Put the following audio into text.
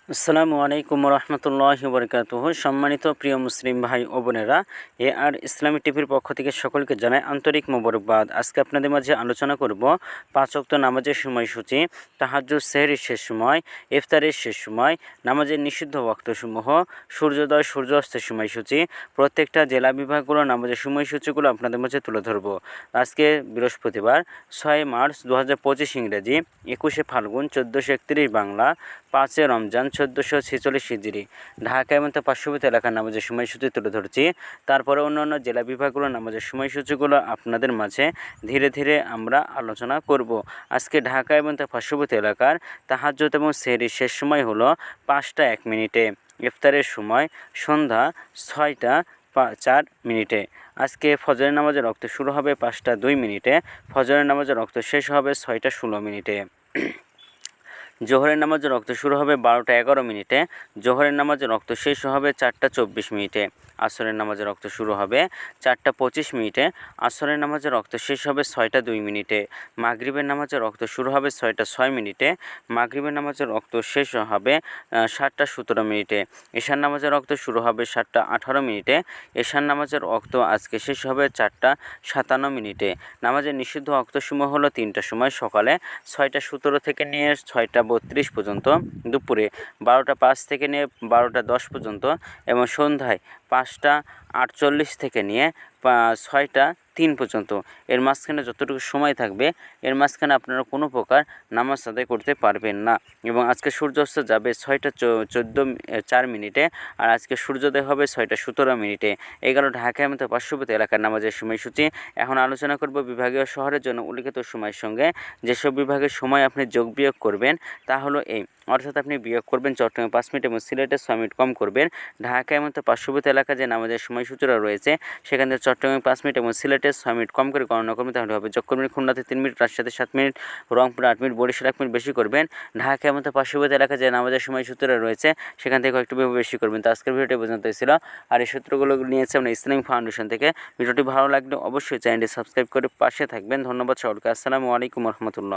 আসসালামু আলাইকুম রহমতুল্লাহি বরকাতুহু। সম্মানিত প্রিয় মুসলিম ভাই ও বোনেরা, আর ইসলামী টিভির পক্ষ থেকে সকলকে জানাই আন্তরিক মোবারকবাদ। আজকে আপনাদের মাঝে আলোচনা করব 5 ওয়াক্ত নামাজের সময়সূচি, তাহাজ্জুদ সেহরির শেষ সময়, ইফতারের শেষ সময়, নামাজের নিষিদ্ধ ওয়াক্তসমূহ, সূর্যোদয় সূর্যাস্তের সময়সূচি, প্রত্যেকটা জেলা বিভাগগুলোর নামাজের সময়সূচিগুলো আপনাদের মাঝে তুলে ধরব। আজকে বৃহস্পতিবার 6 মার্চ 2025 ইংরেজি, 21 ফাল্গুন 1431 বাংলা, 5 রমজান 1446 হিজরি। ঢাকা এবং তার পার্শ্ববর্তী এলাকার নামাজের সময়সূচি তুলে ধরছি। তারপরে অন্যান্য জেলা বিভাগগুলোর নামাজের সময়সূচিগুলো আপনাদের মাঝে ধীরে ধীরে আমরা আলোচনা করব। আজকে ঢাকা এবং তার পার্শ্ববর্তী এলাকার তাহাজ্জুদ এবং সেহরির শেষ সময় হলো 5টা 1 মিনিটে। ইফতারের সময় সন্ধ্যা 6টা 4 মিনিটে। আজকে ফজরের নামাজের রক্ত শুরু হবে 5টা 2 মিনিটে। ফজরের নামাজের রক্ত শেষ হবে 6টা 16 মিনিটে। জোহরের নামাজের রক্ত শুরু হবে 12টা 11 মিনিটে। জোহরের নামাজের রক্ত শেষ হবে 4টা 24 মিনিটে। আসরের নামাজের রক্ত শুরু হবে 4টা 25 মিনিটে। আসরের নামাজের রক্ত শেষ হবে 6টা 2 মিনিটে। মাগরিবের নামাজের রক্ত শুরু হবে 6টা 6 মিনিটে। মাগরিবের নামাজের রক্ত শেষ হবে 7টা 17 মিনিটে। এশার নামাজের রক্ত শুরু হবে 7টা 18 মিনিটে। এশার নামাজের রক্ত আজকে শেষ হবে 4টা 57 মিনিটে। নামাজের নিষিদ্ধ ওয়াক্তসমূহ হলো 3টার সময় সকালে, 6টা 17 থেকে নিয়ে 6টা 32 পর্যন্ত, দুপুরে 12টা 5 থেকে নিয়ে 12টা 10 পর্যন্ত, এবং সন্ধ্যায় 5টা 48 থেকে নিয়ে 6টা 3 পর্যন্ত। এর মাঝখানে যতটুকু সময় থাকবে, এর মাঝখানে আপনারা কোনো প্রকার নামাজ আদায় করতে পারবেন না। এবং আজকে সূর্যাস্ত যাবে 6টা 4 মিনিটে, আর আজকে সূর্যোদয় হবে 6টা 17 মিনিটে। এই গেল ঢাকা এবং তার পার্শ্ববর্তী এলাকার নামাজের সময়সূচি। এখন আলোচনা করব বিভাগীয় শহরের জন্য উল্লিখিত সময়ের সঙ্গে যেসব বিভাগের সময় আপনি যোগ বিয়োগ করবেন তা হলো এই, অর্থাৎ আপনি বিয়োগ করবেন চট্টগ্রামে 5 মিনিট এবং সিলেটে 6 মিনিট কম করবেন। ঢাকা এবং তার পার্শ্ববর্তী এলাকা যে নামাজের সময়সূচিরা রয়েছে সেখান থেকে চট্টগ্রামে 5 মিনিট এবং সিলেটে 6 মিনিট কম করে গণনা করবেন, তাহলে হবে যোগ করবেন খুলনাতে 3 মিনিট, রাজশাহীতে 7 মিনিট, রংপুরে 8 মিনিট, বরিশালে 1 মিনিট বেশি করবেন। ঢাকা এবং তার পার্শ্ববর্তী এলাকা যে নামাজের সময়সূচিরা রয়েছে সেখান থেকে একটু বেশি করবেন। তো আজকের ভিডিওটি পর্যন্ত ছিল, আর এই সূত্রগুলো নিয়েছে আমরা ইসলামিক ফাউন্ডেশন থেকে। ভিডিওটি ভালো লাগলে অবশ্যই চ্যানেলটি সাবস্ক্রাইব করে পাশে থাকবেন। ধন্যবাদ সকলকে। আসসালামু আলাইকুম রহমতুল্লাহ।